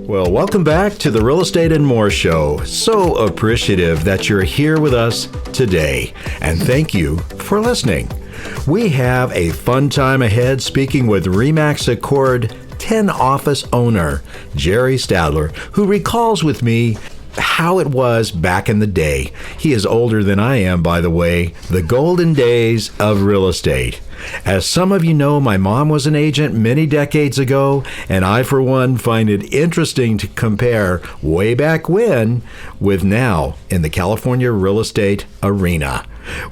Well, welcome back to the Real Estate and More Show. So appreciative that you're here with us today, and thank you for listening. We have a fun time ahead speaking with RE/MAX Accord 10 office owner, Jerry Stadtler, who recalls with me how it was back in the day. He is older than I am, by the way, the golden days of real estate. As some of you know, my mom was an agent many decades ago, and I, for one, find it interesting to compare way back when with now in the California real estate arena.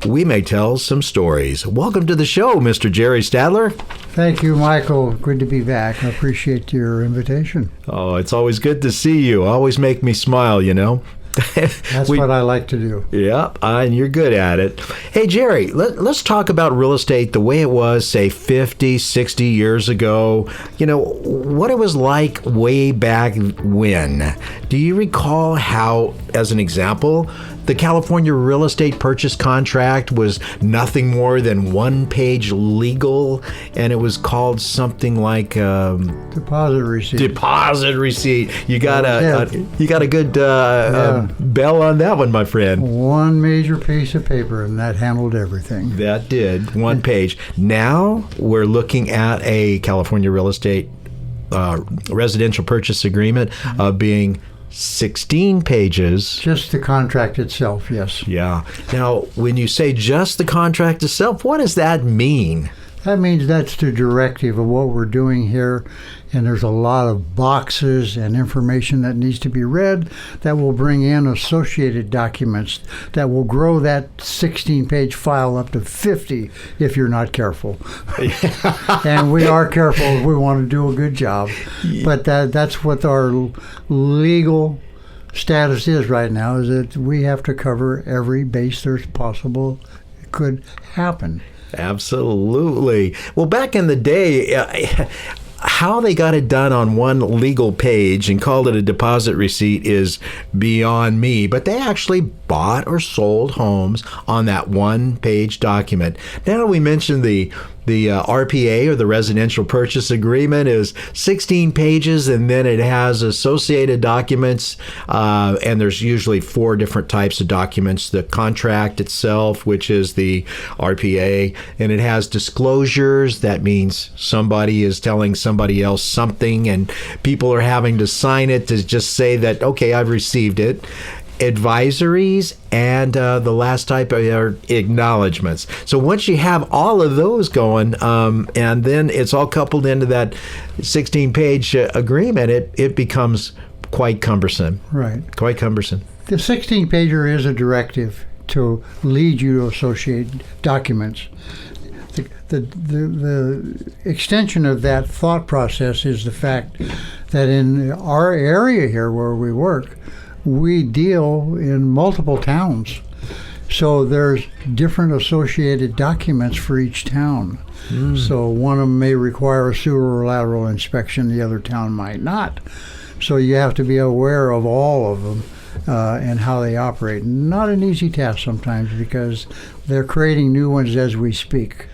We may tell some stories. Welcome to the show, Mr. Jerry Stadtler. Thank you, Michael. Good to be back. I appreciate your invitation. Oh, it's always good to see you. Always make me smile, you know. That's what I like to do. Yep, and you're good at it. Hey, Jerry, let's talk about real estate the way it was, say, 50, 60 years ago. You know, what it was like way back when. Do you recall how, as an example, the California real estate purchase contract was nothing more than one-page legal, and it was called something like deposit receipt. Deposit receipt. You got a good bell on that one, my friend. One major piece of paper, and that handled everything. That did. One page. Now we're looking at a California real estate residential purchase agreement being 16 pages. Just the contract itself, yes. Yeah. Now, when you say just the contract itself, what does that mean? That means that's the directive of what we're doing here, and there's a lot of boxes and information that needs to be read that will bring in associated documents that will grow that 16-page file up to 50 if you're not careful. And we are careful. We want to do a good job. But that's what our legal status is right now, is that we have to cover every base there's possible could happen. Absolutely. Well, back in the day, how they got it done on one legal page and called it a deposit receipt is beyond me. But they actually bought or sold homes on that one-page document. Now we mentioned the RPA, or the Residential Purchase Agreement, is 16 pages, and then it has associated documents, and there's usually 4 different types of documents. The contract itself, which is the RPA, and it has disclosures. That means somebody is telling somebody else something, and people are having to sign it to just say that, okay, I've received it. Advisories, and the last type are acknowledgments. So once you have all of those going, and then it's all coupled into that 16-page agreement, it becomes quite cumbersome. Right. Quite cumbersome. The 16-pager is a directive to lead you to associate documents. The extension of that thought process is the fact that in our area here where we work, we deal in multiple towns. So there's different associated documents for each town. So one of them may require a sewer or lateral inspection, the other town might not. So you have to be aware of all of them and how they operate. Not an easy task sometimes, because they're creating new ones as we speak.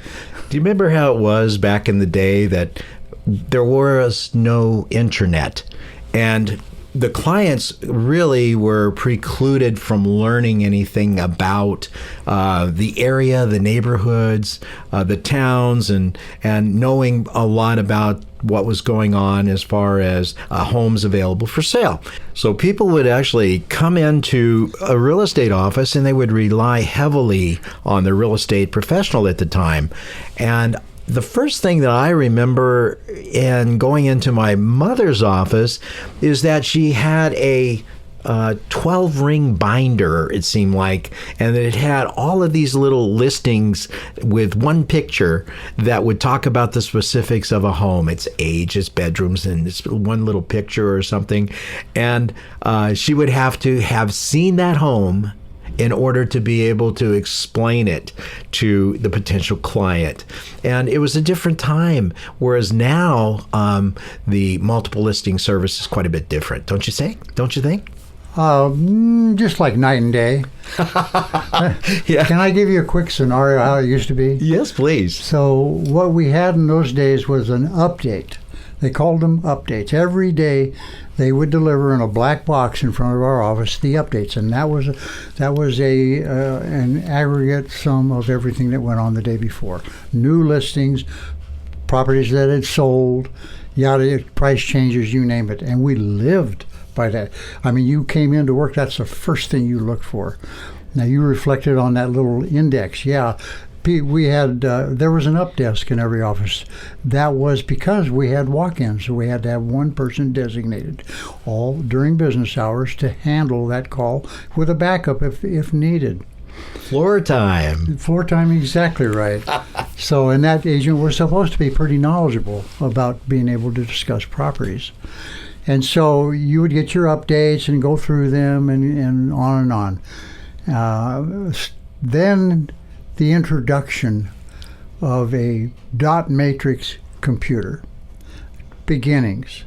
Do you remember how it was back in the day that there was no internet, and the clients really were precluded from learning anything about the area, the neighborhoods, the towns, and knowing a lot about what was going on as far as homes available for sale. So people would actually come into a real estate office, and they would rely heavily on the real estate professional at the time. And the first thing that I remember in going into my mother's office is that she had a 12-ring binder, it seemed like, and it had all of these little listings with one picture that would talk about the specifics of a home, its age, its bedrooms, and it's one little picture or something. And she would have to have seen that home in order to be able to explain it to the potential client. And it was a different time, whereas now the multiple listing service is quite a bit different, don't you say? Don't you think? Just like night and day. Yeah. Can I give you a quick scenario how it used to be? Yes, please. So what we had in those days was an update. They called them updates. Every day they would deliver in a black box in front of our office the updates, and that was an aggregate sum of everything that went on the day before. New listings, properties that had sold, yada, price changes, you name it. And we lived by that. I mean, you came into work, that's the first thing you looked for. Now, you reflected on that little index. Yeah, we had, there was an up desk in every office. That was because we had walk-ins, so we had to have one person designated all during business hours to handle that call with a backup if needed. Floor time. Floor time, exactly right. So, and that agent was supposed to be pretty knowledgeable about being able to discuss properties. And so you would get your updates and go through them and on. Then the introduction of a dot matrix computer, beginnings,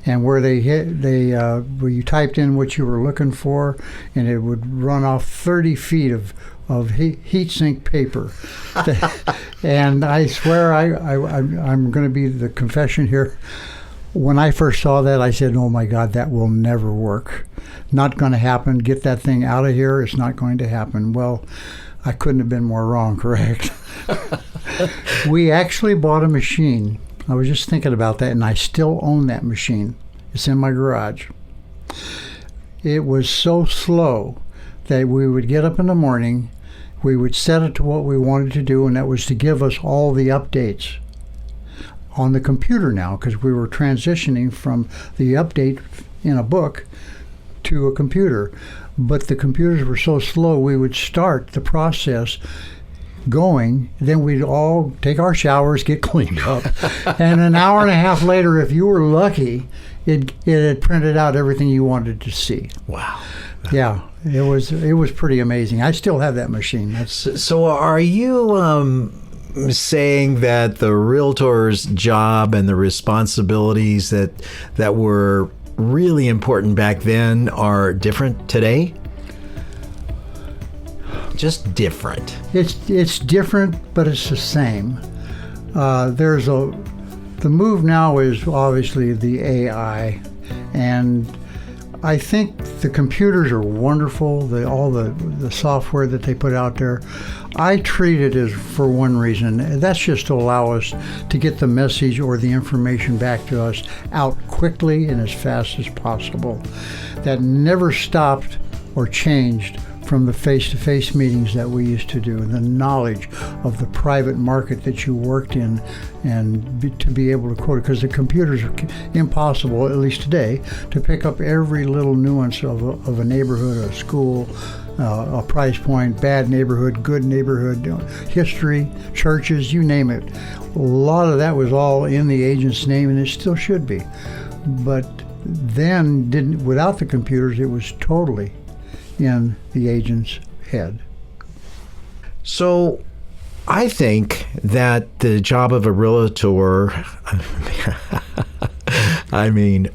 and where where you typed in what you were looking for, and it would run off 30 feet of heat sink paper. And I swear I'm going to be the confession here. When I first saw that, I said, oh my God, that will never work. Not going to happen. Get that thing out of here. It's not going to happen. Well, I couldn't have been more wrong, correct? We actually bought a machine. I was just thinking about that, and I still own that machine. It's in my garage. It was so slow that we would get up in the morning, we would set it to what we wanted to do, and that was to give us all the updates on the computer now, because we were transitioning from the update in a book to a computer. But the computers were so slow, we would start the process going, then we'd all take our showers, get cleaned up, and an hour and a half later, if you were lucky, it had printed out everything you wanted to see. Wow. Yeah, it was pretty amazing. I still have that machine. So are you saying that the realtor's job and the responsibilities that were really important back then are different today? Just different. It's different, but it's the same. The move now is obviously the AI, and I think the computers are wonderful. All the software that they put out there, I treat it as for one reason, and that's just to allow us to get the message or the information back to us out quickly and as fast as possible. That never stopped or changed from the face-to-face meetings that we used to do, the knowledge of the private market that you worked in, and to be able to quote it, because the computers are impossible, at least today, to pick up every little nuance of a neighborhood, a school, a price point, bad neighborhood, good neighborhood, history, churches, you name it. A lot of that was all in the agent's name, and it still should be. But then, without the computers, it was totally in the agent's head. So I think that the job of a realtor,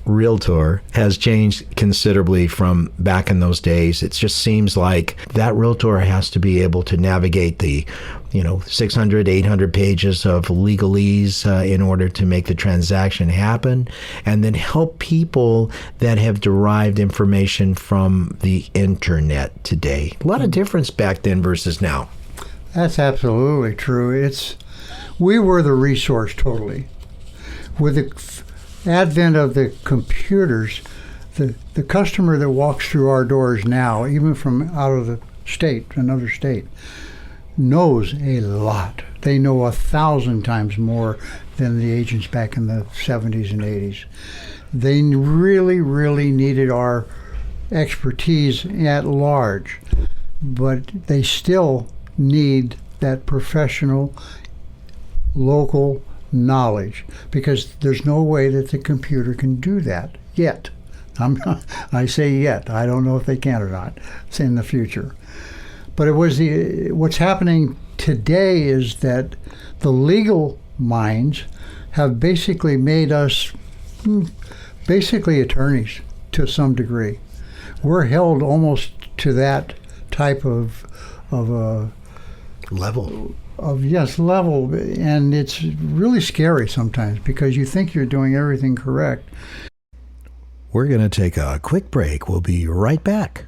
realtor, has changed considerably from back in those days. It just seems like that realtor has to be able to navigate the 600, 800 pages of legalese in order to make the transaction happen, and then help people that have derived information from the internet today. A lot of difference back then versus now. That's absolutely true. We were the resource totally. With the advent of the computers, the customer that walks through our doors now, even from out of the state, another state, knows a lot. They know 1,000 times more than the agents back in the 70s and 80s. They really, really needed our expertise at large, but they still need that professional, local knowledge, because there's no way that the computer can do that yet. I say yet. I don't know if they can or not. It's in the future. But what's happening today is that the legal minds have basically made us basically attorneys to some degree. We're held almost to that type of a level. level, and it's really scary sometimes because you think you're doing everything correct. We're going to take a quick break. We'll be right back.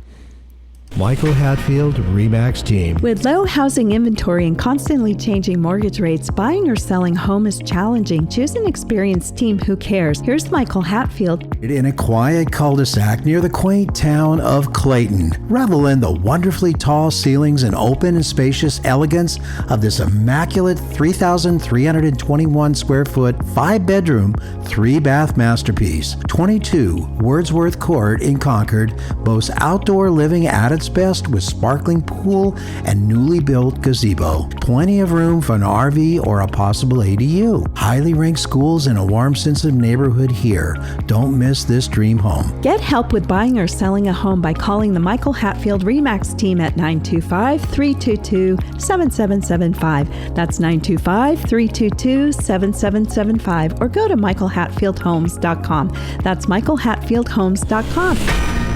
Michael Hatfield, RE/MAX team. With low housing inventory and constantly changing mortgage rates, buying or selling home is challenging. Choose an experienced team who cares. Here's Michael Hatfield. In a quiet cul-de-sac near the quaint town of Clayton, revel in the wonderfully tall ceilings and open and spacious elegance of this immaculate 3,321 square foot, 5-bedroom, 3-bath masterpiece. 22 Wordsworth Court in Concord boasts outdoor living at its best with sparkling pool and newly built gazebo. Plenty of room for an RV or a possible ADU. Highly ranked schools and a warm sense of neighborhood here. Don't miss this dream home. Get help with buying or selling a home by calling the Michael Hatfield RE/MAX team at 925-322-7775. That's 925-322-7775, or go to michaelhatfieldhomes.com. That's michaelhatfieldhomes.com.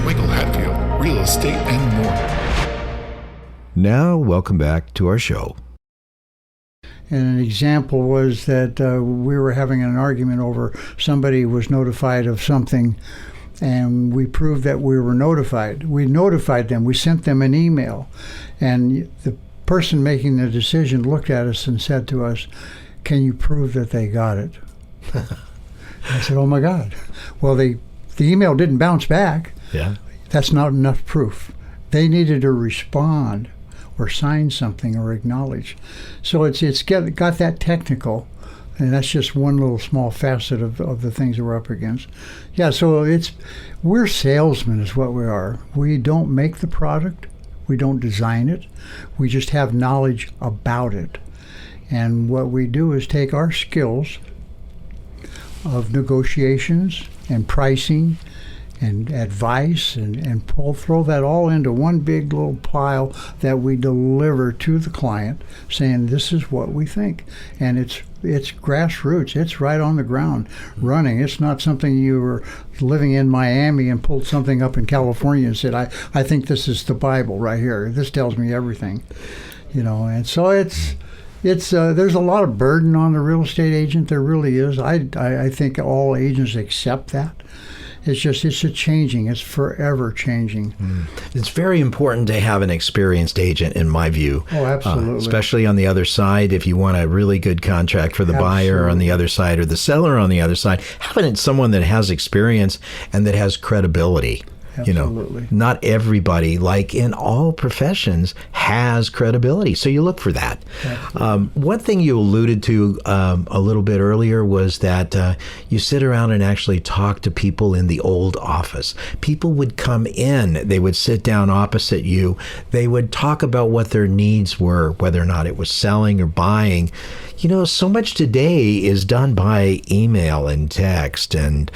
Michael Hatfield, real estate and more. Now, welcome back to our show. And an example was that we were having an argument over somebody was notified of something, and we proved that we were notified. We notified them. We sent them an email, and the person making the decision looked at us and said to us, "Can you prove that they got it?" I said, "Oh my God." Well, the email didn't bounce back. Yeah. That's not enough proof. They needed to respond or sign something or acknowledge. So it's got that technical, and that's just one little small facet of the things that we're up against. Yeah, so we're salesmen is what we are. We don't make the product. We don't design it. We just have knowledge about it. And what we do is take our skills of negotiations and pricing and advice and throw that all into one big little pile that we deliver to the client, saying this is what we think. And it's grassroots. It's right on the ground running. It's not something you were living in Miami and pulled something up in California and said, I think this is the Bible right here. This tells me everything. And so it's there's a lot of burden on the real estate agent. There really is. I think all agents accept that. It's changing. It's forever changing. It's very important to have an experienced agent, in my view. Oh, absolutely. Especially on the other side, if you want a really good contract for the buyer on the other side or the seller on the other side, having someone that has experience and that has credibility. Absolutely. Not everybody, like in all professions, has credibility. So you look for that. One thing you alluded to a little bit earlier was that you sit around and actually talk to people in the old office. People would come in, they would sit down opposite you, they would talk about what their needs were, whether or not it was selling or buying. So much today is done by email and text, and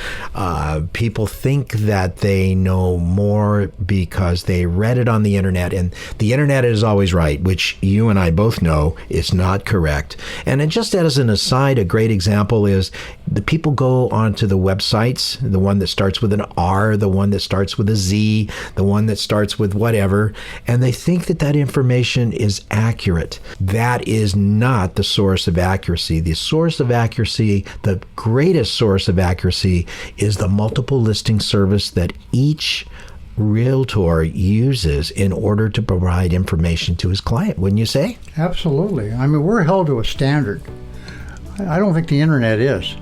people think that they know more because they read it on the internet, and the internet is always right, which you and I both know is not correct. And just as an aside, a great example is the people go onto the websites, the one that starts with an R, the one that starts with a Z, the one that starts with whatever, and they think that information is accurate. That is not the source of accuracy. The source of accuracy, the greatest source of accuracy, is the multiple listing service that each realtor uses in order to provide information to his client, wouldn't you say? Absolutely. I mean, we're held to a standard. I don't think the internet is.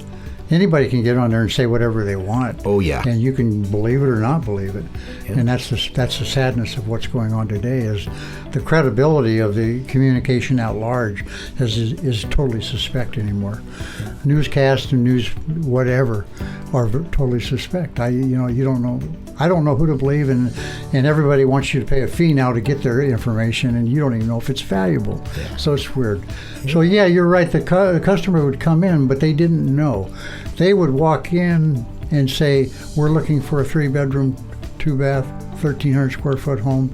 Anybody can get on there and say whatever they want. Oh, yeah. And you can believe it or not believe it. Yeah. And that's the sadness of what's going on today, is the credibility of the communication at large is totally suspect anymore. Yeah. Newscasts and news whatever are totally suspect. You don't know. I don't know who to believe, and everybody wants you to pay a fee now to get their information, and you don't even know if it's valuable. Yeah. So it's weird. Yeah. So yeah, you're right. The customer would come in, but they didn't know. They would walk in and say, "We're looking for a 3-bedroom, 2-bath, 1,300 square foot home,"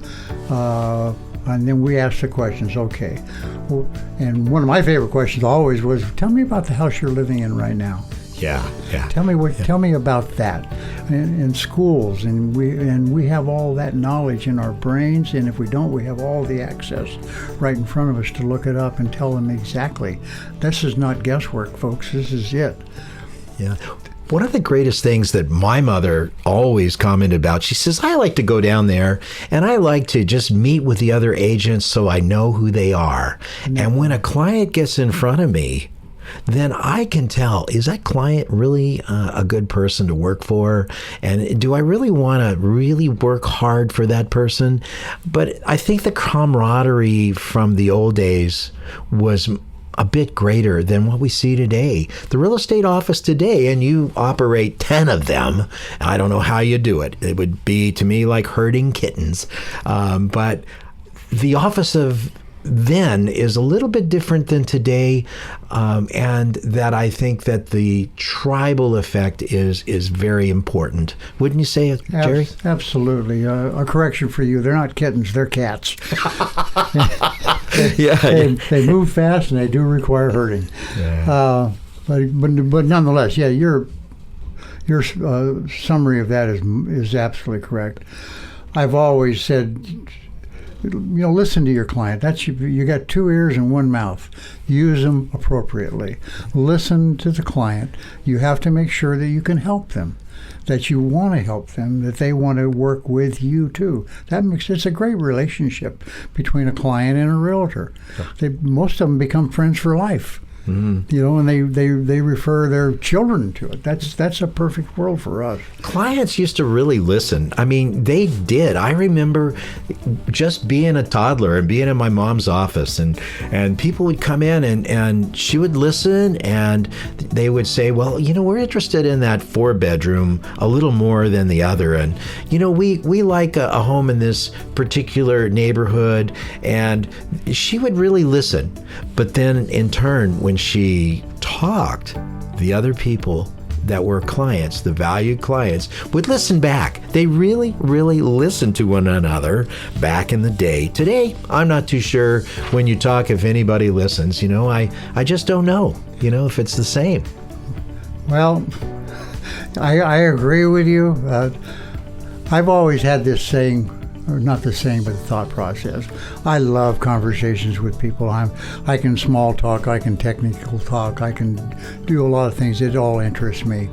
and then we ask the questions. Okay. Well, and one of my favorite questions always was, "Tell me about the house you're living in right now." Yeah, yeah. Tell me about that. In schools, and we have all that knowledge in our brains, and if we don't, we have all the access right in front of us to look it up and tell them exactly. This is not guesswork, folks. This is it. Yeah. One of the greatest things that my mother always commented about, she says, I like to go down there and I like to just meet with the other agents so I know who they are. And when a client gets in front of me, then I can tell, is that client really a good person to work for? And do I really want to really work hard for that person? But I think the camaraderie from the old days was a bit greater than what we see today. The real estate office today, and you operate 10 of them, I don't know how you do it. It would be, to me, like herding kittens. But the office of then is a little bit different than today, and that I think that the tribal effect is very important. Wouldn't you say it, Jerry? Absolutely. A correction for you: they're not kittens; they're cats. They move fast and they do require herding. Yeah. But nonetheless, yeah, your summary of that is absolutely correct. I've always said, listen to your client. You got 2 ears and 1 mouth. Use them appropriately. Listen to the client. You have to make sure that you can help them, that you want to help them, that they want to work with you too. It's a great relationship between a client and a realtor. Most of them become friends for life. Mm-hmm. And they refer their children to it. That's a perfect world for us. Clients used to really listen. I mean, they did. I remember just being a toddler and being in my mom's office, and people would come in and she would listen, and they would say, well, we're interested in that 4-bedroom a little more than the other, and we like a home in this particular neighborhood, and she would really listen. But then in turn, when she talked, the other people that were clients, the valued clients, would listen back. They really, really listened to one another back in the day. Today, I'm not too sure when you talk if anybody listens. I just don't know, if it's the same. Well, I agree with you. I've always had this saying, or not the saying, but the thought process. I love conversations with people. I can small talk, I can technical talk, I can do a lot of things. It all interests me.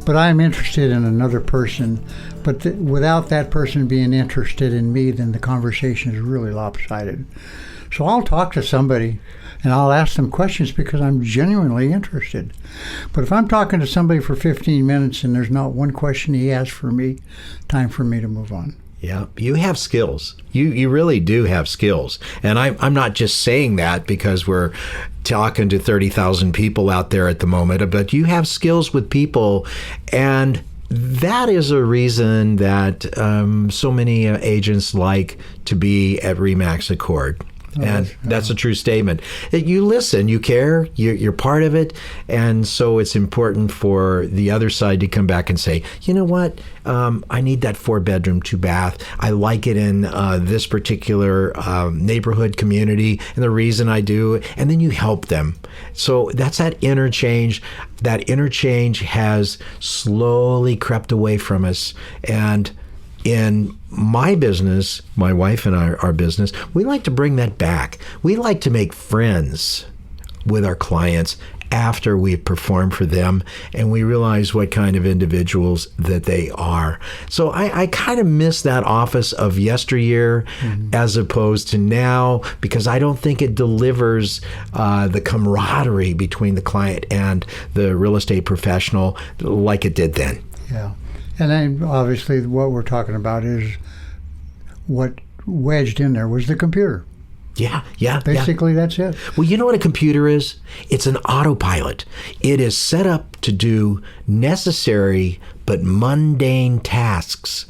But I'm interested in another person. But without that person being interested in me, then the conversation is really lopsided. So I'll talk to somebody and I'll ask them questions because I'm genuinely interested. But if I'm talking to somebody for 15 minutes and there's not one question he has for me, time for me to move on. Yeah, you have skills. You really do have skills. And I'm not just saying that because we're talking to 30,000 people out there at the moment, but you have skills with people. And that is a reason that so many agents like to be at RE/MAX Accord. And that's a true statement. You listen, you care, you're part of it, and so it's important for the other side to come back and say, you know what, I need that 4-bedroom, 2-bath. I like it in this particular neighborhood community, and the reason I do, and then you help them. So that's that interchange. That interchange has slowly crept away from us, and in my business, my wife and our business, we like to bring that back. We like to make friends with our clients after we perform for them and we realize what kind of individuals that they are. So I kind of miss that office of yesteryear as opposed to now, because I don't think it delivers the camaraderie between the client and the real estate professional like it did then. Yeah. And then obviously what we're talking about is what wedged in there was the computer. Yeah. Basically, that's it. Well, you know what a computer is? It's an autopilot. It is set up to do necessary but mundane tasks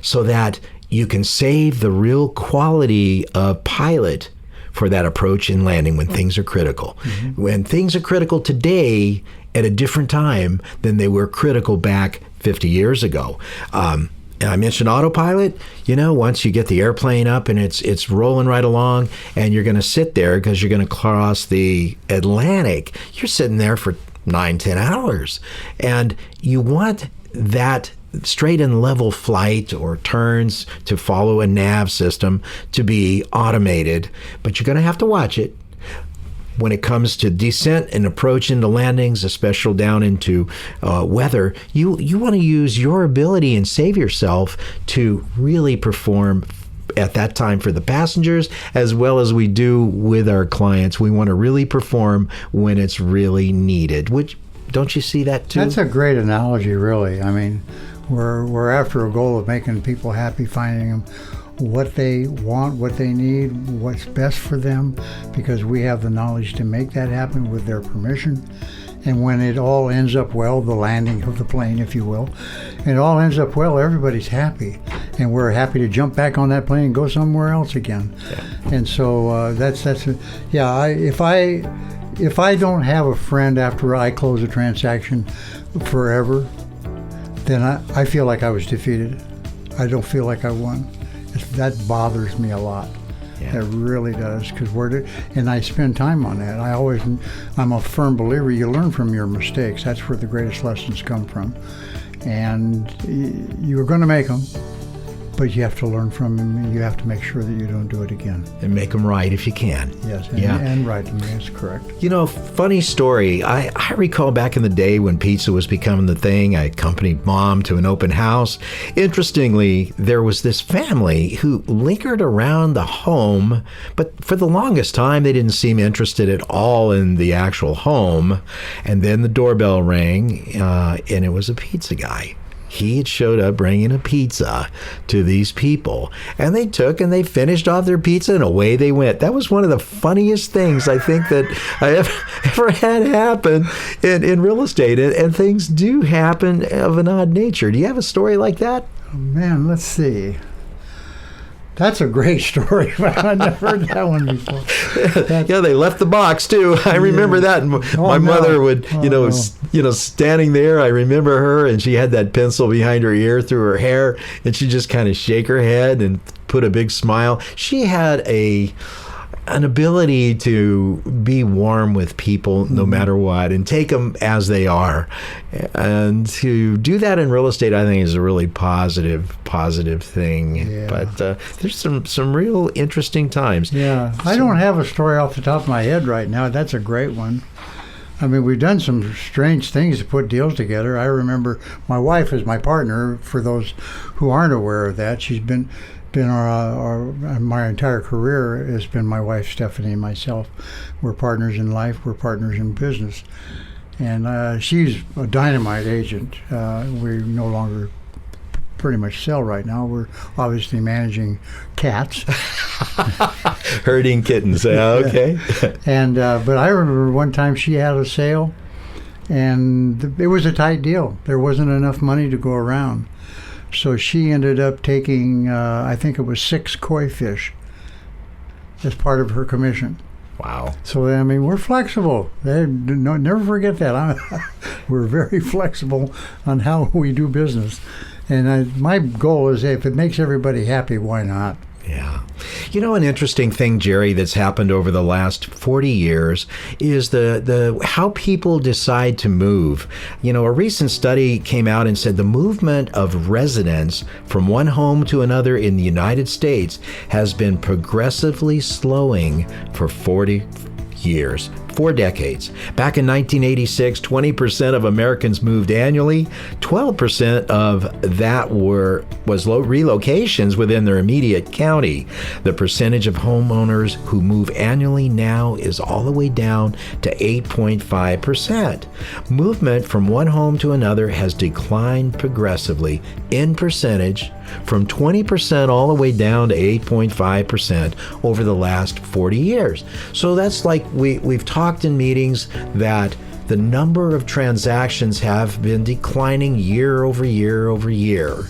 so that you can save the real quality of pilot for that approach and landing when things are critical. Mm-hmm. When things are critical today at a different time than they were critical back 50 years ago. And I mentioned autopilot. Once you get the airplane up and it's rolling right along and you're going to sit there because you're going to cross the Atlantic, you're sitting there for 9-10 hours. And you want that straight and level flight or turns to follow a nav system to be automated, but you're going to have to watch it. When it comes to descent and approach into landings, especially down into weather, you want to use your ability and save yourself to really perform at that time for the passengers, as well as we do with our clients. We want to really perform when it's really needed. Which, don't you see that too? That's a great analogy, really. I mean, we're after a goal of making people happy, finding them what they want, what they need, what's best for them, because we have the knowledge to make that happen with their permission. And when it all ends up well, the landing of the plane, if you will, it all ends up well, everybody's happy. And we're happy to jump back on that plane and go somewhere else again. Yeah. And so if I don't have a friend after I close a transaction forever, then I feel like I was defeated. I don't feel like I won. That bothers me a lot. Yeah. It really does, because and I spend time on that. I'm a firm believer you learn from your mistakes. That's where the greatest lessons come from. And you're going to make them, but you have to learn from them, and you have to make sure that you don't do it again. And make them right if you can. Yes, and right them, that's correct. You know, funny story. I recall back in the day when pizza was becoming the thing, I accompanied Mom to an open house. Interestingly, there was this family who lingered around the home, but for the longest time, they didn't seem interested at all in the actual home. And then the doorbell rang, and it was a pizza guy. He had showed up bringing a pizza to these people, and they took and they finished off their pizza, and away they went. That was one of the funniest things I think that I ever had happen in real estate, and things do happen of an odd nature. Do you have a story like that? Oh, man, let's see. That's a great story. I've never heard that one before. Yeah, they left the box too. I remember that. My mother would, standing there. I remember her, and she had that pencil behind her ear through her hair, and she just kind of shake her head and put a big smile. She had an ability to be warm with people no matter what, and take them as they are. And to do that in real estate, I think, is a really positive thing. Yeah. But there's some real interesting times. Yeah, I don't have a story off the top of my head right now. That's a great one. I mean, we've done some strange things to put deals together. I remember my wife is my partner. For those who aren't aware of that, she's been my entire career has been my wife Stephanie and myself. We're partners in life. We're partners in business. And she's a dynamite agent. We no longer pretty much sell right now. We're obviously managing cats. Herding kittens. Okay. And but I remember one time she had a sale, and it was a tight deal. There wasn't enough money to go around. So she ended up taking, I think it was 6 koi fish as part of her commission. Wow. So, I mean, we're flexible. Never forget that. We're very flexible on how we do business. And my goal is, if it makes everybody happy, why not? Yeah. You know, an interesting thing, Jerry, that's happened over the last 40 years is the how people decide to move. You know, a recent study came out and said the movement of residents from one home to another in the United States has been progressively slowing for 40 years. 4 decades. Back in 1986, 20% of Americans moved annually. 12% of that was relocations within their immediate county. The percentage of homeowners who move annually now is all the way down to 8.5%. Movement from one home to another has declined progressively in percentage from 20% all the way down to 8.5% over the last 40 years. So that's like we've talked in meetings that the number of transactions have been declining year over year over year.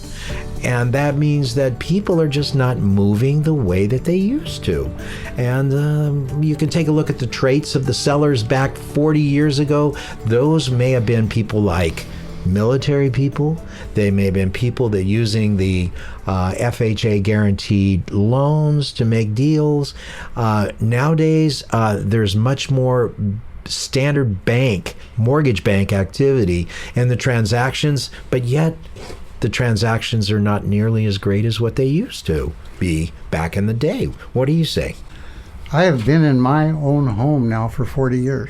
And that means that people are just not moving the way that they used to. And you can take a look at the traits of the sellers back 40 years ago. Those may have been people like military people. They may have been people that using the FHA guaranteed loans to make deals. Nowadays, there's much more standard mortgage bank activity and the transactions, but yet the transactions are not nearly as great as what they used to be back in the day. What do you say? I have been in my own home now for 40 years.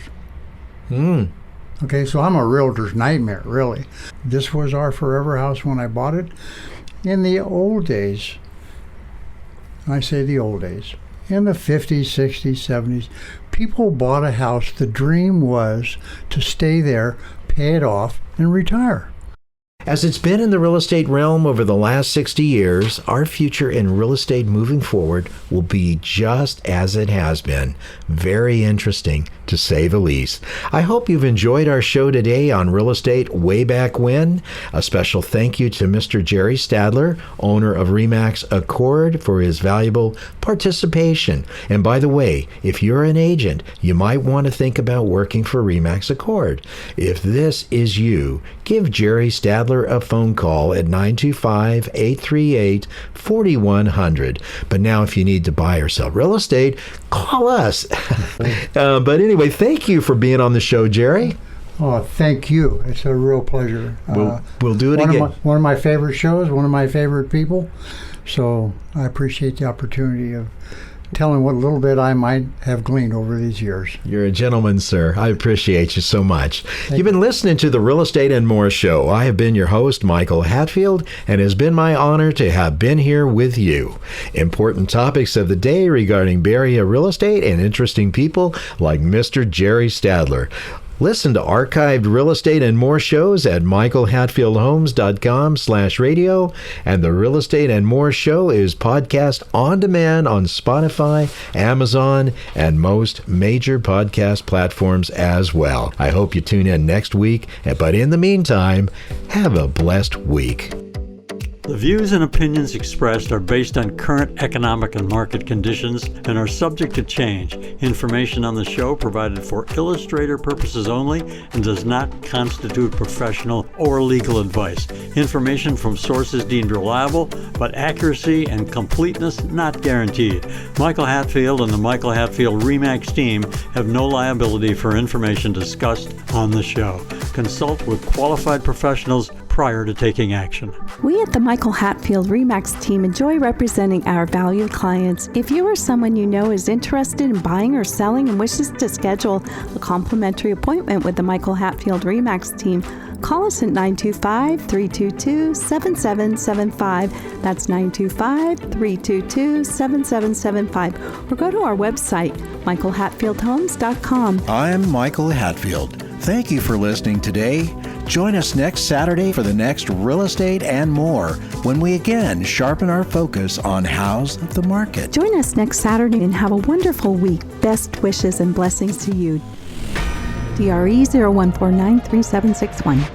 Okay, so I'm a realtor's nightmare, really. This was our forever house when I bought it. In the old days, I say the old days, in the 50s, 60s, 70s, people bought a house. The dream was to stay there, pay it off, and retire. As it's been in the real estate realm over the last 60 years, our future in real estate moving forward will be just as it has been. Very interesting, to say the least. I hope you've enjoyed our show today on real estate way back when. A special thank you to Mr. Jerry Stadtler, owner of RE/MAX Accord, for his valuable participation. And by the way, if you're an agent, you might want to think about working for RE/MAX Accord. If this is you, give Jerry Stadtler a phone call at 925-838-4100. But now if you need to buy or sell real estate, call us. But anyway, thank you for being on the show, Jerry. Oh, thank you. It's a real pleasure. We'll do it again. One of my favorite shows, one of my favorite people. So I appreciate the opportunity of telling what little bit I might have gleaned over these years. You're a gentleman, sir. I appreciate you so much. You've been listening to the Real Estate and More Show. I have been your host, Michael Hatfield, and it has been my honor to have been here with you. Important topics of the day regarding Bay Area real estate and interesting people like Mr. Jerry Stadtler. Listen to archived real estate and more shows at michaelhatfieldhomes.com/radio. And the Real Estate and More Show is podcast on demand on Spotify, Amazon, and most major podcast platforms as well. I hope you tune in next week. But in the meantime, have a blessed week. The views and opinions expressed are based on current economic and market conditions and are subject to change. Information on the show provided for illustrator purposes only and does not constitute professional or legal advice. Information from sources deemed reliable, but accuracy and completeness not guaranteed. Michael Hatfield and the Michael Hatfield RE/MAX team have no liability for information discussed on the show. Consult with qualified professionals prior to taking action. We at the Michael Hatfield RE/MAX team enjoy representing our valued clients. If you or someone you know is interested in buying or selling and wishes to schedule a complimentary appointment with the Michael Hatfield RE/MAX team, call us at 925-322-7775. That's 925-322-7775. Or go to our website, michaelhatfieldhomes.com. I'm Michael Hatfield. Thank you for listening today. Join us next Saturday for the next Real Estate and More, when we again sharpen our focus on how's the market. Join us next Saturday and have a wonderful week. Best wishes and blessings to you. DRE 01493761.